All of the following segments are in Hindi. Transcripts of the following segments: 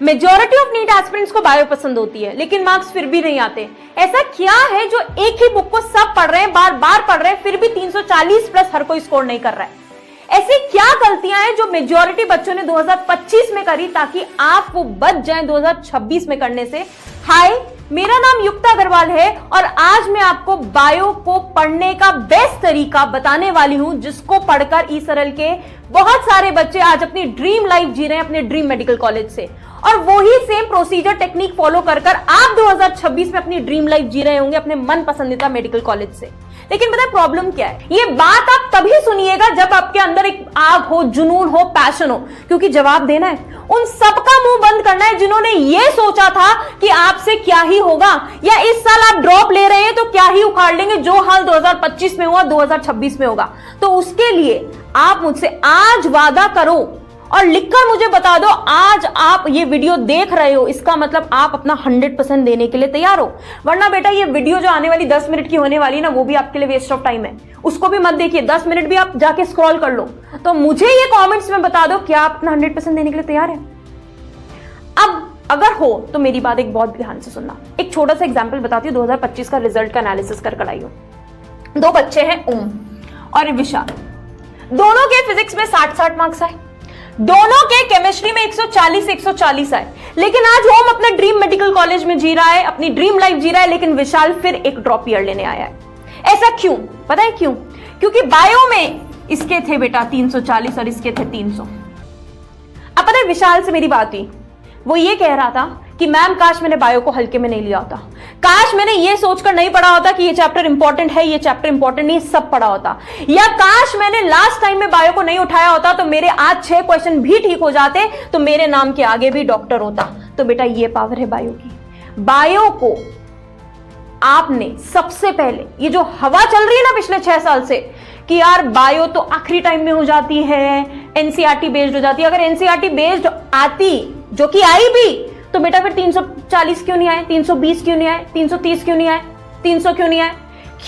मेजॉरिटी ऑफ नीट एस्पिरेंट्स को बायो पसंद होती है, लेकिन मार्क्स फिर भी नहीं आते। ऐसा क्या है जो एक ही बुक को सब पढ़ रहे हैं, बार बार पढ़ रहे हैं, फिर भी 340 प्लस हर कोई स्कोर नहीं कर रहा है? ऐसी क्या गलतियां हैं जो मेजॉरिटी बच्चों ने 2025 में करी ताकि आप वो बच जाएं 2026 में करने से? हाय, मेरा नाम युक्ता अग्रवाल है और आज मैं आपको बायो को पढ़ने का बेस्ट तरीका बताने वाली हूं, जिसको पढ़कर ई सरल के बहुत सारे बच्चे आज अपनी ड्रीम लाइफ जी रहे हैं अपने ड्रीम मेडिकल कॉलेज से। और वही सेम प्रोसीजर टेक्निक फॉलो कर आप 2026 में अपनी ड्रीम लाइफ जी रहे होंगे अपने मन पसंदीदा मेडिकल कॉलेज से। लेकिन पता है प्रॉब्लम क्या है? ये बात आप तभी सुनिएगा जब आपके अंदर एक आग हो, जुनून हो, पैशन हो, क्योंकि जवाब देना है उन सबका मुंह बंद करना है जिन्होंने ये सोचा था कि आपसे क्या ही होगा, या इस साल आप ड्रॉप ले रहे हैं तो क्या ही उखाड़ लेंगे, जो हाल 2025 में हुआ 2026 में होगा। तो उसके लिए आप मुझसे आज वादा करो और लिखकर मुझे बता दो, आज आप ये वीडियो देख रहे हो, इसका मतलब आप अपना 100% देने के लिए तैयार हो। वरना बेटा ये वीडियो जो आने वाली 10 मिनट की होने वाली ना, वो भी आपके लिए वेस्ट ऑफ टाइम है, उसको भी मत देखिए। 10 मिनट भी आप जाके स्क्रॉल कर लो। तो मुझे ये कमेंट्स में बता दो क्या आप अपना 100% देने के लिए तैयार है। अब अगर हो तो मेरी बात एक बहुत ध्यान से सुनना। एक छोटा सा एग्जाम्पल बताती हूँ, 2025 का रिजल्ट का एनालिसिस कर आई हूं। 2 बच्चे हैं, ओम और विशाल। दोनों के फिजिक्स में 60-60 मार्क्स आए, दोनों के केमिस्ट्री में 140 आए। लेकिन आज ओम अपने ड्रीम मेडिकल कॉलेज में जी रहा है, अपनी ड्रीम लाइफ जी रहा है, लेकिन विशाल फिर एक ड्रॉप ईयर लेने आया है। ऐसा क्यों? पता है क्यों? क्योंकि बायो में इसके थे बेटा 340 और इसके थे 300। अब पता है विशाल से मेरी बात हुई, वो ये कह रहा था कि मैम काश मैंने बायो को हल्के में नहीं लिया होता, काश मैंने ये सोचकर नहीं पढ़ा होता कि ये चैप्टर इंपॉर्टेंट है, ये चैप्टर इंपॉर्टेंट नहीं, सब पढ़ा होता, या काश मैंने लास्ट टाइम में बायो को नहीं उठाया होता तो मेरे आज 6 क्वेश्चन भी ठीक हो जाते, तो मेरे नाम के आगे भी डॉक्टर होता। तो बेटा ये पावर है बायो की। बायो को आपने सबसे पहले, ये जो हवा चल रही है ना पिछले 6 साल से कि यार बायो तो आखिरी टाइम में हो जाती है, एनसीईआरटी बेस्ड हो जाती है, अगर एनसीईआरटी बेस्ड आती, जो कि आई भी, तो बेटा फिर 340 क्यों नहीं आए, 320 क्यों नहीं आए, 330 क्यों नहीं आए, 300 क्यों नहीं आए?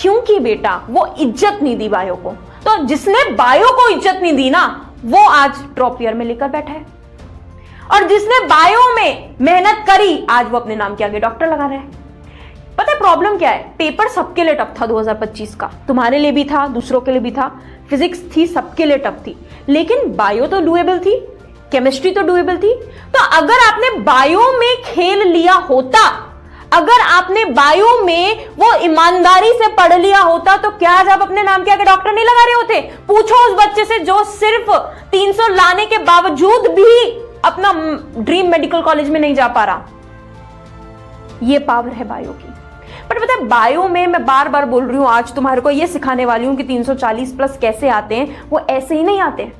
क्योंकि बेटा वो इज्जत नहीं दी बायो को। तो जिसने बायो को इज्जत नहीं दी ना, वो आज ड्रॉप ईयर में लेकर बैठा है, और जिसने बायो में मेहनत करी आज वो अपने नाम के आगे डॉक्टर लगा रहा है। पता है प्रॉब्लम क्या है? पेपर सबके लिए टफ था 2025 का, तुम्हारे लिए भी था, दूसरों के लिए भी था, फिजिक्स थी, सबके लिए टफ थी, लेकिन बायो तो डुएबल थी, केमिस्ट्री तो डुएबल थी। तो अगर आपने बायो में खेल लिया होता, अगर आपने बायो में वो ईमानदारी से पढ़ लिया होता, तो क्या आज आप अपने नाम के आगे डॉक्टर नहीं लगा रहे होते? पूछो उस बच्चे से जो सिर्फ 300 लाने के बावजूद भी अपना ड्रीम मेडिकल कॉलेज में नहीं जा पा रहा। ये पावर है बायो की। बट पता है बायो में मैं बार बार बोल रही हूं, आज तुम्हारे को ये सिखाने वाली हूं कि 340 प्लस कैसे आते हैं। वो ऐसे ही नहीं आते।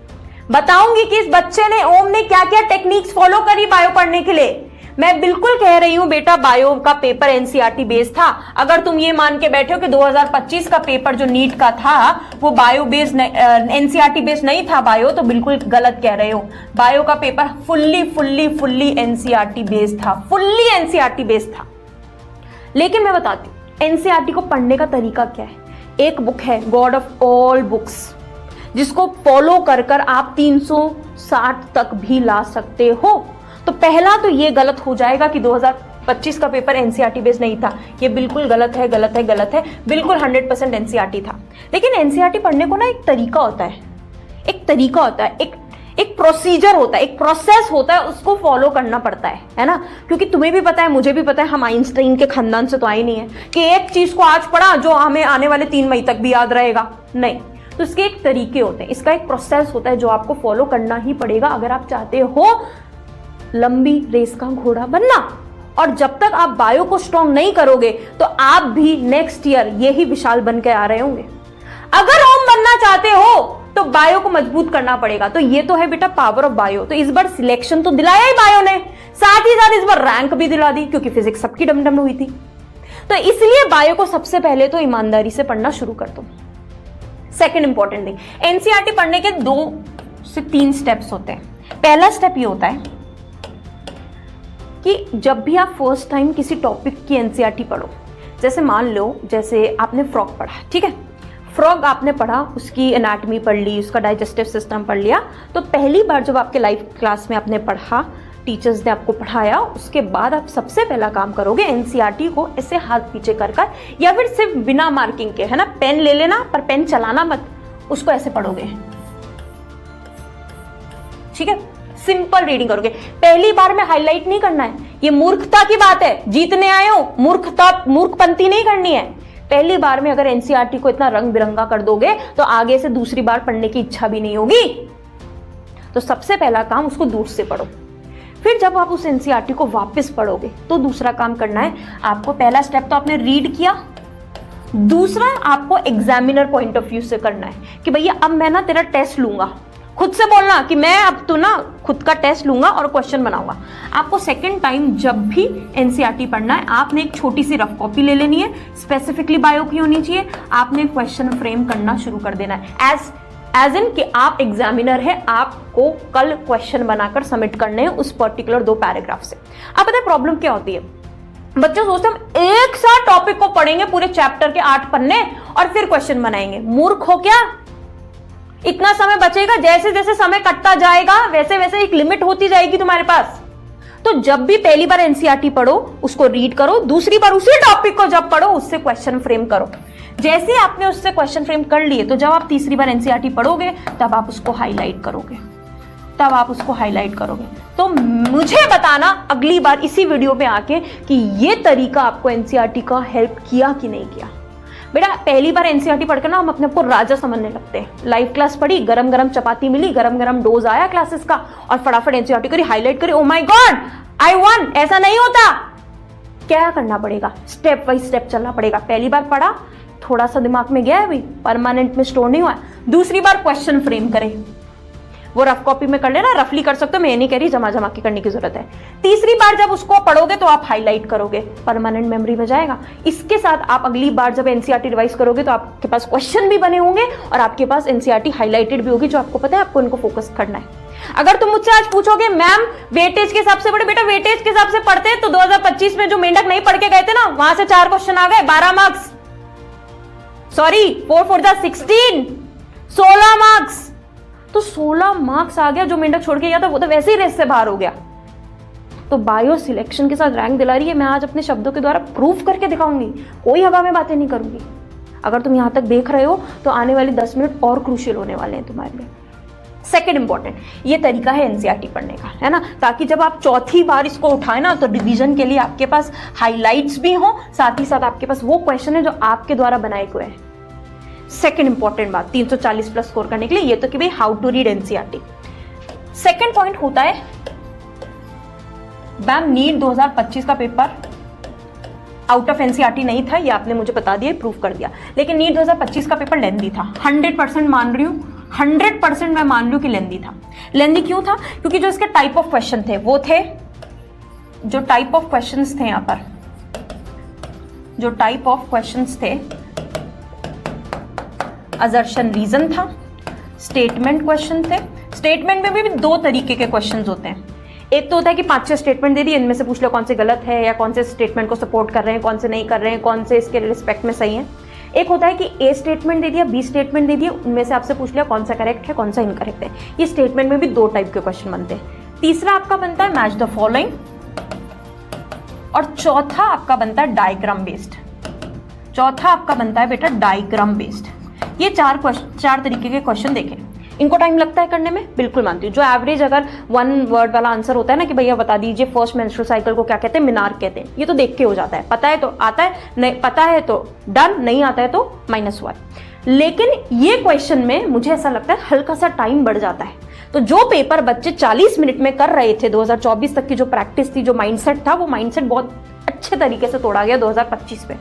बताऊंगी कि इस बच्चे ने, ओम ने, क्या क्या टेक्निक्स फॉलो करी बायो पढ़ने के लिए। मैं बिल्कुल कह रही हूं बेटा बायो का पेपर एनसीईआरटी बेस्ड था। अगर तुम ये मान के बैठे हो कि 2025 का पेपर जो नीट का था वो बायो बेस्ड, एनसीईआरटी बेस्ड नहीं था बायो, तो बिल्कुल गलत कह रहे हो। बायो का पेपर फुल्ली एनसीईआरटी बेस्ड था, फुल्ली एनसीईआरटी बेस्ड था। लेकिन मैं बताती हूं एनसीईआरटी को पढ़ने का तरीका क्या है। एक बुक है गॉड ऑफ ऑल बुक्स, जिसको फॉलो कर आप 360 तक भी ला सकते हो। तो पहला तो ये गलत हो जाएगा कि 2025 का पेपर एनसीईआरटी बेस्ड नहीं था। ये बिल्कुल गलत है, बिल्कुल 100% एनसीईआरटी था। लेकिन एनसीईआरटी पढ़ने को ना एक तरीका होता है, एक प्रोसीजर होता है, एक प्रोसेस होता है, उसको फॉलो करना पड़ता है ना। क्योंकि तुम्हें भी पता है, मुझे भी पता है, हम आइंस्टाइन के खानदान से तो आए नहीं है कि एक चीज को आज पढ़ा जो हमें आने वाले 3 मई तक भी याद रहेगा, नहीं। तो इसके एक तरीके होते हैं, इसका एक प्रोसेस होता है जो आपको फॉलो करना ही पड़ेगा अगर आप चाहते हो लंबी रेस का घोड़ा बनना। और जब तक आप बायो को स्ट्रॉन्ग नहीं करोगे तो आप भी नेक्स्ट ईयर यही विशाल बन के आ रहे होंगे। अगर ओम बनना चाहते हो तो बायो को मजबूत करना पड़ेगा। तो ये तो है बेटा पावर ऑफ बायो। तो इस बार सिलेक्शन तो दिलाया ही बायो ने, साथ ही साथ इस बार रैंक भी दिला दी, क्योंकि फिजिक्स सबकी डमडम हुई थी। तो इसलिए बायो को सबसे पहले तो ईमानदारी से पढ़ना शुरू कर दो। सेकंड इंपॉर्टेंट थिंग, एनसीईआरटी पढ़ने के 2 से 3 स्टेप्स होते हैं। पहला स्टेप ये होता है कि जब भी आप फर्स्ट टाइम किसी टॉपिक की एनसीईआरटी पढ़ो, जैसे मान लो जैसे आपने फ्रॉग पढ़ा, ठीक है, फ्रॉग आपने पढ़ा, उसकी एनाटॉमी पढ़ ली, उसका डाइजेस्टिव सिस्टम पढ़ लिया। तो पहली बार जब आपके लाइफ क्लास में आपने पढ़ा टीचर्स ने आपको पढ़ाया, उसके बाद आप सबसे पहला काम करोगे एनसीईआरटी को ऐसे हाथ पीछे कर कर, या फिर सिर्फ बिना मार्किंग के, है ना, पेन ले लेना पर पेन चलाना मत, उसको ऐसे पढ़ोगे, ठीक है। सिंपल रीडिंग करोगे, पहली बार में हाईलाइट नहीं करना है, ये मूर्खता की बात है, जीतने आए हो, मूर्खपंती नहीं करनी है। पहली बार में अगर एनसीईआरटी को इतना रंग बिरंगा कर दोगे तो आगे से दूसरी बार पढ़ने की इच्छा भी नहीं होगी। तो सबसे पहला काम उसको दूर से पढ़ो। फिर जब आप उस एनसीईआरटी को वापस पढ़ोगे तो दूसरा काम करना है आपको। पहला स्टेप तो आपने रीड किया, दूसरा आपको एग्जामिनर पॉइंट ऑफ व्यू से करना है कि भैया अब मैं ना तेरा टेस्ट लूंगा। खुद से बोलना कि मैं अब तो ना खुद का टेस्ट लूंगा और क्वेश्चन बनाऊंगा। आपको सेकंड टाइम जब भी एनसीईआरटी पढ़ना है, आपने एक छोटी सी रफ कॉपी ले लेनी है, स्पेसिफिकली बायो की होनी चाहिए। आपने क्वेश्चन फ्रेम करना शुरू कर देना है, एज इन कि आप एग्जामिनर है, आपको कल क्वेश्चन बनाकर सबमिट करने हैं उस पर्टिकुलर 2 पैराग्राफ से। आप पता है प्रॉब्लम क्या होती है, बच्चे सोचते हम एक साथ टॉपिक को पढ़ेंगे, पूरे चैप्टर के 8 पन्ने और फिर क्वेश्चन बनाएंगे। मूर्ख हो क्या? इतना समय बचेगा, जैसे जैसे समय कटता जाएगा वैसे वैसे एक लिमिट होती जाएगी तुम्हारे पास। तो जब भी पहली बार एनसीईआरटी पढ़ो उसको रीड करो, दूसरी बार उसी टॉपिक को जब पढ़ो उससे क्वेश्चन फ्रेम करो। जैसे ही आपने उससे क्वेश्चन फ्रेम कर लिए तो जब आप तीसरी बार एनसीईआरटी पढ़ोगे तब आप उसको हाईलाइट करोगे, तो मुझे बताना अगली बार इसी वीडियो पे आके कि ये तरीका आपको एनसीईआरटी का हेल्प किया कि नहीं किया। बेटा पहली बार एनसीईआरटी पढ़कर ना हम अपने को राजा समझने लगते हैं। लाइव क्लास पढ़ी, गरम गरम चपाती मिली, गरम गरम डोज आया क्लासेस का और फटाफट एनसीईआरटी करी, हाईलाइट करी, oh my God I one. ऐसा नहीं होता। क्या करना पड़ेगा? स्टेप बाय स्टेप चलना पड़ेगा। पहली बार पढ़ा, थोड़ा सा दिमाग में गया है भाई, परमानेंट में स्टोर नहीं हुआ। दूसरी बार क्वेश्चन फ्रेम करें, वो रफ कॉपी में कर लेना, रफली कर सकते हो, मैं ये नहीं कह रही जमा जमा के करने की जरूरत है। तीसरी बार जब उसको पढ़ोगे तो आप हाईलाइट करोगे, परमानेंट मेमोरी में जाएगा। इसके साथ आप अगली बार जब एनसीईआरटी रिवाइज करोगे तो आपके पास क्वेश्चन भी बने होंगे और आपके पास एनसीईआरटी हाईलाइटेड भी होगी, जो आपको पता है आपको इनको फोकस करना है। अगर तुम मुझसे आज पूछोगे मैम वेटेज के हिसाब से पढ़े, बेटा वेटेज के हिसाब से पढ़ते तो 2025 में जो मेंढक नहीं पढ़ के गए थे ना, वहां से 4 क्वेश्चन आ गए, 12 मार्क्स, सॉरी 4 4 16, 16 मार्क्स। तो 16 मार्क्स आ गया, जो मेंढक छोड़ के गया था वो तो वैसे ही रेस से बाहर हो गया। तो बायो सिलेक्शन के साथ रैंक दिला रही है, मैं आज अपने शब्दों के द्वारा प्रूफ करके दिखाऊंगी, कोई हवा में बातें नहीं करूंगी। अगर तुम यहां तक देख रहे हो तो आने वाले 10 मिनट और क्रूशियल होने वाले हैं तुम्हारे लिए। सेकेंड इंपॉर्टेंट ये तरीका है एनसीईआरटी पढ़ने का, है ना, ताकि जब आप चौथी बार इसको उठाए ना तो रिवीजन के लिए आपके पास हाईलाइट्स भी हो, साथ ही साथ आपके पास वो क्वेश्चन है जो आपके द्वारा बनाए हुए हैं। सेकेंड इंपॉर्टेंट बात 340 प्लस स्कोर करने के लिए ये तो कि भाई how to read NCERT. Second point होता है मैम नीट 2025 का पेपर आउट ऑफ एनसीईआरटी नहीं था, ये आपने मुझे बता दिया, प्रूफ कर दिया, लेकिन नीट 2025 का पेपर लेंदी था। 100% मान रही हूँ, 100% मैं मान रही हूँ कि लेंदी था। लेंदी क्यों था? क्योंकि जो इसके टाइप ऑफ क्वेश्चन थे वो थे, जो टाइप ऑफ क्वेश्चंस थे यहाँ पर, जो टाइप ऑफ क्वेश्चंस थे, असर्शन रीजन था, स्टेटमेंट क्वेश्चन थे। स्टेटमेंट में भी 2 तरीके के क्वेश्चंस होते हैं। एक तो होता है कि 5-6 स्टेटमेंट दे दिए, इनमें से पूछ लो कौन से गलत है या कौन से स्टेटमेंट को सपोर्ट कर रहे हैं, कौन से नहीं कर रहे हैं, कौन से इसके रिस्पेक्ट में सही है। एक होता है कि ए स्टेटमेंट दे दिया, बी स्टेटमेंट दे दिया, उनमें से आपसे पूछ लिया कौन सा करेक्ट है कौन सा इनकरेक्ट है। ये स्टेटमेंट में भी 2 टाइप के क्वेश्चन बनते हैं। तीसरा आपका बनता है मैच द फॉलोइंग और चौथा आपका बनता है डायग्राम बेस्ड। चौथा आपका बनता है बेटा डायग्राम बेस्ड। ये 4 तरीके के क्वेश्चन देखें। इनको टाइम लगता है करने में, बिल्कुल मानती हूँ। जो एवरेज अगर 1 वर्ड वाला आंसर होता है ना कि भैया बता दीजिए फर्स्ट मेंस्ट्रुअल साइकिल को क्या कहते हैं, मिनार कहते हैं, ये तो देख के हो जाता है। पता है तो आता है, नहीं पता है तो डन, नहीं आता है तो -1। लेकिन ये क्वेश्चन में मुझे ऐसा लगता है हल्का सा टाइम बढ़ जाता है। तो जो पेपर बच्चे 40 मिनट में कर रहे थे 2024 तक की जो प्रैक्टिस थी, जो माइंडसेट था, वो माइंडसेट बहुत अच्छे तरीके से तोड़ा गया 2025 में।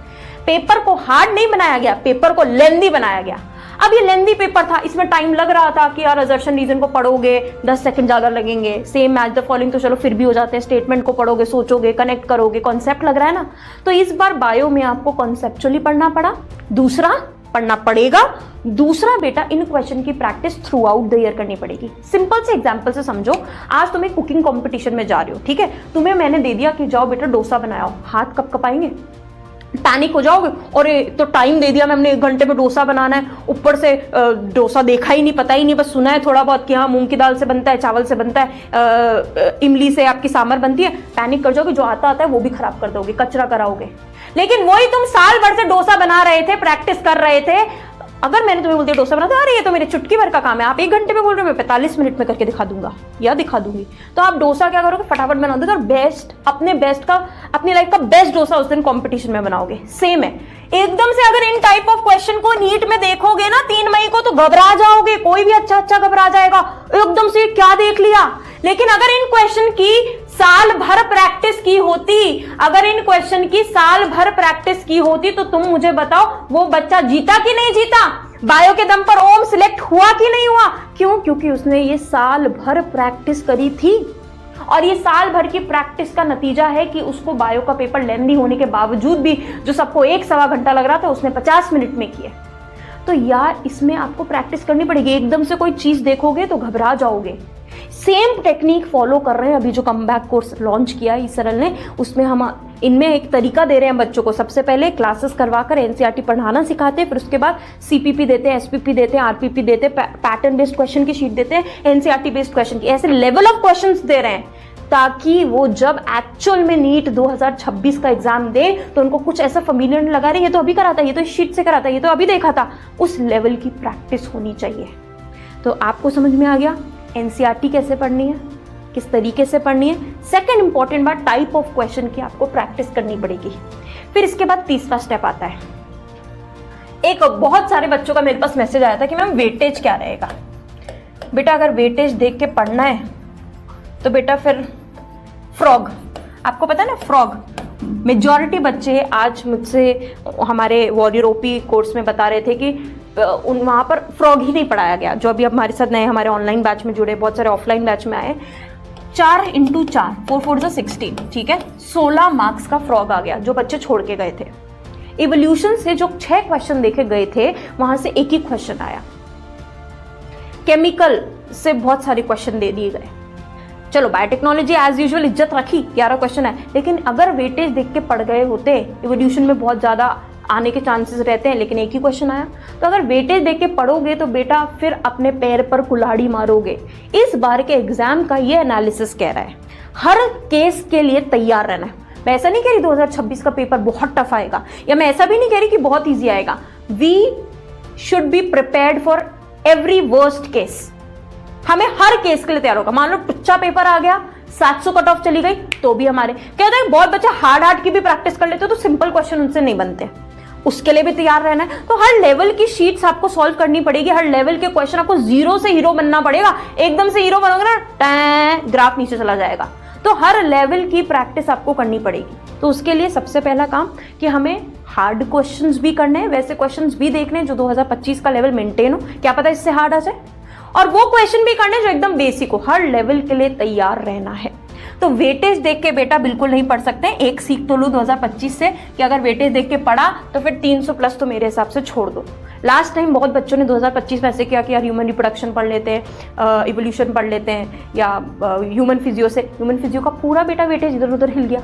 पेपर को हार्ड नहीं बनाया गया, पेपर को लेंदी बनाया गया। अब ये लेंदी पेपर था, इसमें टाइम लग रहा था कि यार असर्शन रीजन को पढ़ोगे 10 सेकंड ज्यादा लगेंगे, सेम मैच द फॉलोइंग तो चलो फिर भी हो जाते हैं, स्टेटमेंट को पढ़ोगे, सोचोगे, कनेक्ट करोगे, कॉन्सेप्ट लग रहा है ना। तो इस बार बायो में आपको कॉन्सेप्चुअली पढ़ना पड़ा, दूसरा पढ़ना पड़ेगा, दूसरा बेटा इन क्वेश्चन की practice through out the year करनी पड़ेगी। सिंपल से एग्जांपल से समझो, आज तुम एक कुकिंग कंपटीशन में जा रहे हो, ठीक है, तुम्हें मैंने दे दिया कि जाओ बेटा डोसा बनाओ, हाथ कब कपाएंगे? पैनिक हो जाओगे, और तो टाइम दे दिया मैंने 1 घंटे में डोसा बनाना है, ऊपर से डोसा देखा ही नहीं, पता ही नहीं, बस सुना है थोड़ा बहुत कि हाँ मूंग की दाल से बनता है, चावल से बनता है, इमली से आपकी सांभर बनती है। पैनिक कर जाओगे, जो आता है वो भी खराब कर दोगे, कचरा कराओगे। लेकिन वही तुम साल भर से डोसा बना रहे थे, प्रैक्टिस कर रहे थे, अगर मैंने तुम्हें बोल दिया डोसा बना, अरे ये तो मेरे चुटकी भर का काम है, आप 1 घंटे में बोल रहे हो, मैं 45 मिनट में करके दिखा दूंगा या दिखा दूंगी, तो आप डोसा क्या करोगे, फटाफट बना दोगे और बेस्ट, अपने बेस्ट का, अपनी लाइफ का बेस्ट डोसा उस दिन कंपटीशन में बनाओगे। सेम है एकदम से। अगर इन टाइप ऑफ क्वेश्चन को नीट में देखोगे ना 3 मई को, तो घबरा जाओगे, कोई भी अच्छा घबरा जाएगा, एकदम से क्या देख लिया। लेकिन अगर इन क्वेश्चन की साल भर प्रैक्टिस की होती, अगर इन क्वेश्चन की साल भर प्रैक्टिस की होती, तो तुम मुझे बताओ वो बच्चा जीता कि नहीं जीता, बायो के दम पर ओम सिलेक्ट हुआ कि नहीं हुआ। क्यों? क्योंकि उसने ये साल भर प्रैक्टिस करी थी, और ये साल भर की प्रैक्टिस का नतीजा है कि उसको बायो का पेपर लेंदी होने के बावजूद भी, जो सबको 1-1.25 घंटा लग रहा था, उसने 50 मिनट में किया। तो यार इसमें आपको प्रैक्टिस करनी पड़ेगी। एकदम से कोई चीज देखोगे तो घबरा जाओगे। सेम टेक्निक फॉलो कर रहे हैं अभी जो कमबैक कोर्स लॉन्च किया है ईसरल ने, उसमें हम इनमें एक तरीका दे रहे हैं बच्चों को। सबसे पहले क्लासेस करवाकर एनसीईआरटी पढ़ाना सिखाते हैं, फिर उसके बाद सीपीपी देते हैं, एसपीपी देते हैं, आरपीपी देते हैं, पैटर्न बेस्ड क्वेश्चन की शीट देते हैं, एनसीईआरटी बेस्ड क्वेश्चन की, ऐसे लेवल ऑफ क्वेश्चंस दे रहे हैं, ताकि वो जब एक्चुअल में नीट 2026 का एग्जाम दे तो उनको कुछ ऐसा फैमिलियर नहीं लगा रही ये तो अभी कराता, ये तो इस शीट से कराता, ये तो अभी देखा था। उस लेवल की प्रैक्टिस होनी चाहिए। तो आपको समझ में आ गया एनसीईआरटी कैसे पढ़नी है, किस तरीके से पढ़नी है। सेकंड इंपॉर्टेंट बात, टाइप ऑफ क्वेश्चन की आपको प्रैक्टिस करनी पड़ेगी। फिर इसके बाद तीसरा स्टेप आता है। एक बहुत सारे बच्चों का मेरे पास मैसेज आया था कि मैम वेटेज क्या रहेगा। बेटा अगर वेटेज देख के पढ़ना है तो बेटा फिर फ्रॉग, आपको पता है ना फ्रॉग, मेजॉरिटी बच्चे आज मुझसे हमारे वॉरियर ओपी कोर्स में बता रहे थे कि वहाँ पर फ्रॉग ही नहीं पढ़ाया गया। जो अभी हमारे साथ नए हमारे ऑनलाइन बैच में जुड़े, बहुत सारे ऑफलाइन बैच में आए, 4 × 4 4 4 16, ठीक है, 16 मार्क्स का फ्रॉग आ गया जो बच्चे छोड़ के गए थे। इवोल्यूशन से जो 6 क्वेश्चन देखे गए थे वहां से एक ही क्वेश्चन आया। केमिकल से बहुत सारे क्वेश्चन दे दिए गए। चलो बायोटेक्नोलॉजी एज यूजुअल इज्जत रखी, 11 क्वेश्चन है, लेकिन अगर वेटेज देख के पढ़ गए होते, इवोल्यूशन में बहुत ज्यादा आने के चांसेस रहते हैं लेकिन एक ही क्वेश्चन आया, तो अगर वेटेज देख के पढ़ोगे तो बेटा फिर अपने पैर पर कुल्हाड़ी मारोगे। इस बार के एग्जाम का ये एनालिसिस कह रहा है हर केस के लिए तैयार रहना है। मैं ऐसा नहीं कह रही 2026 का पेपर बहुत टफ आएगा, या मैं ऐसा भी नहीं कह रही कि बहुत ईजी आएगा। We should be prepared for every worst case. हमें हर केस के लिए तैयार होगा। मान लो टुच्चा पेपर आ गया, 700 कट ऑफ चली गई, तो भी हमारे कहते हैं बहुत बच्चे हार्ड की भी प्रैक्टिस कर लेते हो तो सिंपल क्वेश्चन उनसे नहीं बनते, उसके लिए भी तैयार रहना है। तो हर लेवल की शीट्स आपको सॉल्व करनी पड़ेगी, हर लेवल के क्वेश्चन आपको जीरो से हीरो बनना पड़ेगा। एकदम से हीरो बनोगे ना, ग्राफ नीचे चला जाएगा। तो हर लेवल की प्रैक्टिस आपको करनी पड़ेगी। तो उसके लिए सबसे पहला काम कि हमें हार्ड क्वेश्चंस भी करने हैं, वैसे क्वेश्चंस भी देखने हैं जो 2025 का लेवल मेंटेन हो, क्या पता इससे हार्ड आ जाए, और वो क्वेश्चन भी करने जो एकदम बेसिक हो। हर लेवल के लिए तैयार रहना है। तो वेटेज देख के बेटा बिल्कुल नहीं पढ़ सकते। एक सीख तो लो 2025 से कि अगर वेटेज देख के पढ़ा तो फिर 300 प्लस तो मेरे हिसाब से छोड़ दो। लास्ट टाइम बहुत बच्चों ने 2025 में ऐसे किया कि यार ह्यूमन रिप्रोडक्शन पढ़ लेते हैं, इवोल्यूशन पढ़ लेते हैं, या ह्यूमन फिजियो से, ह्यूमन फिजियो का पूरा बेटा वेटेज इधर उधर हिल गया।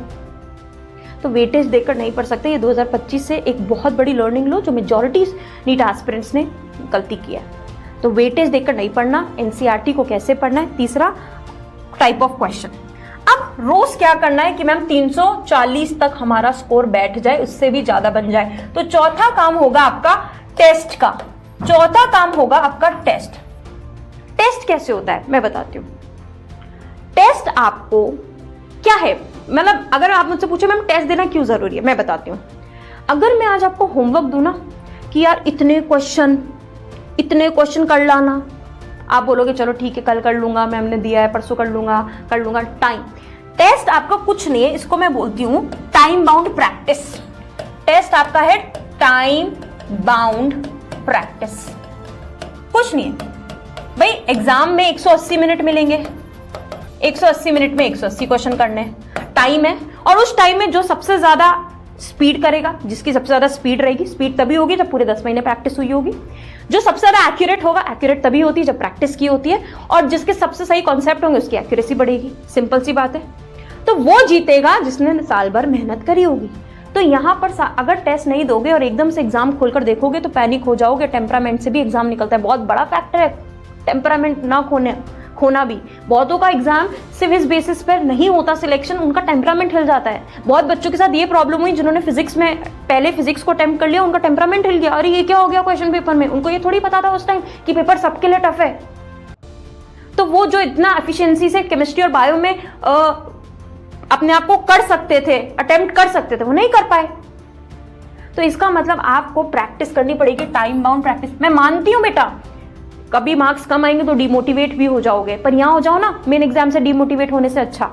तो वेटेज देखकर नहीं पढ़ सकते। ये 2025 से एक बहुत बड़ी लर्निंग लो जो मेजॉरिटी नीट एस्पिरेंट्स ने गलती किया है। तो वेटेज देखकर नहीं पढ़ना। एनसीईआरटी को कैसे पढ़ना है, तीसरा टाइप ऑफ क्वेश्चन। अब रोज क्या करना है कि मैम 340 तक हमारा स्कोर बैठ जाए, उससे भी ज्यादा बन जाए। तो चौथा काम होगा आपका टेस्ट का। चौथा काम होगा आपका टेस्ट। टेस्ट कैसे होता है मैं बताती हूं। टेस्ट आपको क्या है, मतलब अगर आप मुझसे पूछे मैम टेस्ट देना क्यों जरूरी है, मैं बताती हूं। अगर मैं आज आपको होमवर्क दूं ना कि यार इतने क्वेश्चन कर लाना, आप बोलोगे चलो ठीक है कल कर लूंगा, मैम ने दिया है परसों कर लूंगा। टाइम टेस्ट आपका कुछ नहीं है, इसको मैं बोलती हूं टाइम बाउंड प्रैक्टिस। टेस्ट आपका है टाइम बाउंड प्रैक्टिस, कुछ नहीं है भाई। एग्जाम में 180 मिनट मिलेंगे, 180 मिनट में 180 क्वेश्चन करने, टाइम है, और उस टाइम में जो सबसे ज्यादा स्पीड करेगा, जिसकी सबसे ज्यादा स्पीड रहेगी, स्पीड तभी होगी जब पूरे 10 महीने प्रैक्टिस हुई होगी। जो सबसे ज्यादा एक्यूरेट होगा, एक्यूरेट तभी होती है जब प्रैक्टिस की होती है, और जिसके सबसे सही कॉन्सेप्ट होंगे उसकी एक्यूरेसी बढ़ेगी। सिंपल सी बात है। तो वो जीतेगा जिसने साल भर मेहनत करी होगी। तो यहाँ पर अगर टेस्ट नहीं दोगे और एकदम से एग्जाम खोलकर देखोगे तो पैनिक हो जाओगे। टेम्परामेंट से भी एग्जाम निकलता है, बहुत बड़ा फैक्टर है टेम्परामेंट ना खोना भी। बहुतों का एग्जाम सिर्फ इस बेसिस पर नहीं होता सिलेक्शन, उनका टेम्परामेंट हिल जाता है। बहुत बच्चों के साथ ये प्रॉब्लम हुई जिन्होंने फिजिक्स में पहले फिजिक्स को अटेम्प्ट कर लिया, उनका टेम्परामेंट हिल गया, अरे ये क्या हो गया क्वेश्चन पेपर में। उनको ये थोड़ी पता था उस टाइम कि पेपर सबके लिए टफ है। तो वो जो इतना एफिशिएंसी से केमिस्ट्री और बायो में अपने आप को कर सकते थे, अटेम्प्ट कर सकते थे, वो नहीं कर पाए। तो इसका मतलब आपको प्रैक्टिस करनी पड़ेगी, टाइम बाउंड प्रैक्टिस। मैं मानती हूं बेटा कभी मार्क्स कम आएंगे तो डिमोटिवेट भी हो जाओगे, पर यहां हो जाओ ना मेन एग्जाम से डिमोटिवेट होने से अच्छा।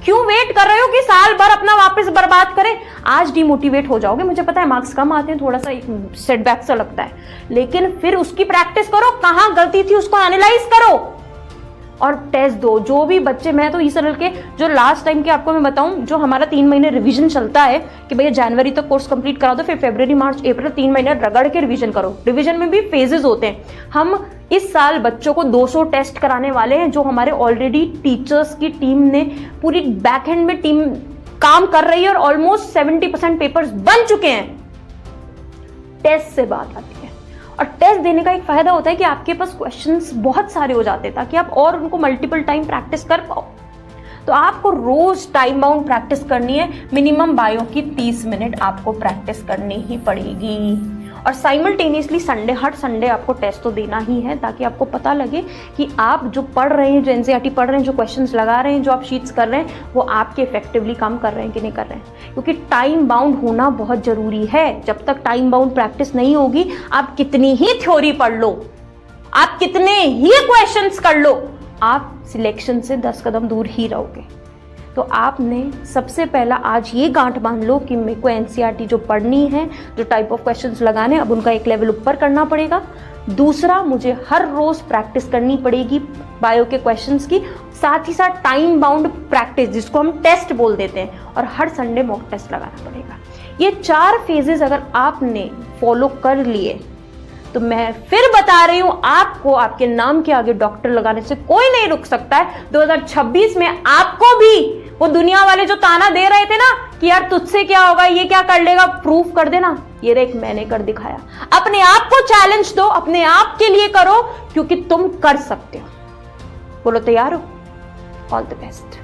क्यों वेट कर रहे हो कि साल भर अपना वापस बर्बाद करें? आज डिमोटिवेट हो जाओगे, मुझे पता है मार्क्स कम आते हैं, थोड़ा सा सेटबैक सा लगता है, लेकिन फिर उसकी प्रैक्टिस करो, कहां गलती थी उसको एनालाइज करो और टेस्ट दो। जो भी बच्चे, मैं तो इस तरह के जो लास्ट टाइम के आपको मैं बताऊं, जो हमारा 3 महीने रिवीजन चलता है कि भैया जनवरी तक कोर्स कंप्लीट करा दो, फिर फरवरी मार्च अप्रैल 3 महीने रगड़ के रिवीजन करो। रिवीजन में भी फेजेस होते हैं। हम इस साल बच्चों को 200 टेस्ट कराने वाले हैं, जो हमारे ऑलरेडी टीचर्स की टीम ने पूरी बैक एंड में टीम काम कर रही है और ऑलमोस्ट 70% पेपर्स बन चुके हैं। टेस्ट से बात आती है और टेस्ट देने का एक फायदा होता है कि आपके पास क्वेश्चंस बहुत सारे हो जाते हैं ताकि आप और उनको मल्टीपल टाइम प्रैक्टिस कर पाओ। तो आपको रोज टाइम बाउंड प्रैक्टिस करनी है। मिनिमम बायो की 30 मिनट आपको प्रैक्टिस करनी ही पड़ेगी और साइमल्टेनियसली संडे, हर संडे आपको टेस्ट तो देना ही है ताकि आपको पता लगे कि आप जो पढ़ रहे हैं, जो एनसीईआरटी पढ़ रहे हैं, जो क्वेश्चंस लगा रहे हैं, जो आप शीट्स कर रहे हैं, वो आपके इफेक्टिवली काम कर रहे हैं कि नहीं कर रहे हैं। क्योंकि टाइम बाउंड होना बहुत जरूरी है। जब तक टाइम बाउंड प्रैक्टिस नहीं होगी, आप कितनी ही थ्योरी पढ़ लो, आप कितने ही क्वेश्चंस कर लो, आप सिलेक्शन से 10 कदम दूर ही रहोगे। तो आपने सबसे पहला आज ये गांठ बांध लो कि मेरे को एनसीईआरटी जो पढ़नी है, जो टाइप ऑफ क्वेश्चंस लगाने, अब उनका एक लेवल ऊपर करना पड़ेगा। दूसरा, मुझे हर रोज प्रैक्टिस करनी पड़ेगी बायो के क्वेश्चंस की, साथ ही साथ टाइम बाउंड प्रैक्टिस जिसको हम टेस्ट बोल देते हैं, और हर संडे मॉक टेस्ट लगाना पड़ेगा। ये 4 फेजेस अगर आपने फॉलो कर लिए तो मैं फिर बता रही हूं आपको, आपके नाम के आगे डॉक्टर लगाने से कोई नहीं रुक सकता है। 2026 में आपको भी वो दुनिया वाले जो ताना दे रहे थे ना कि यार तुझसे क्या होगा, ये क्या कर लेगा, प्रूफ कर देना। ये रेक मैंने कर दिखाया। अपने आप को चैलेंज दो, अपने आप के लिए करो, क्योंकि तुम कर सकते हो। बोलो तैयार हो? All the best.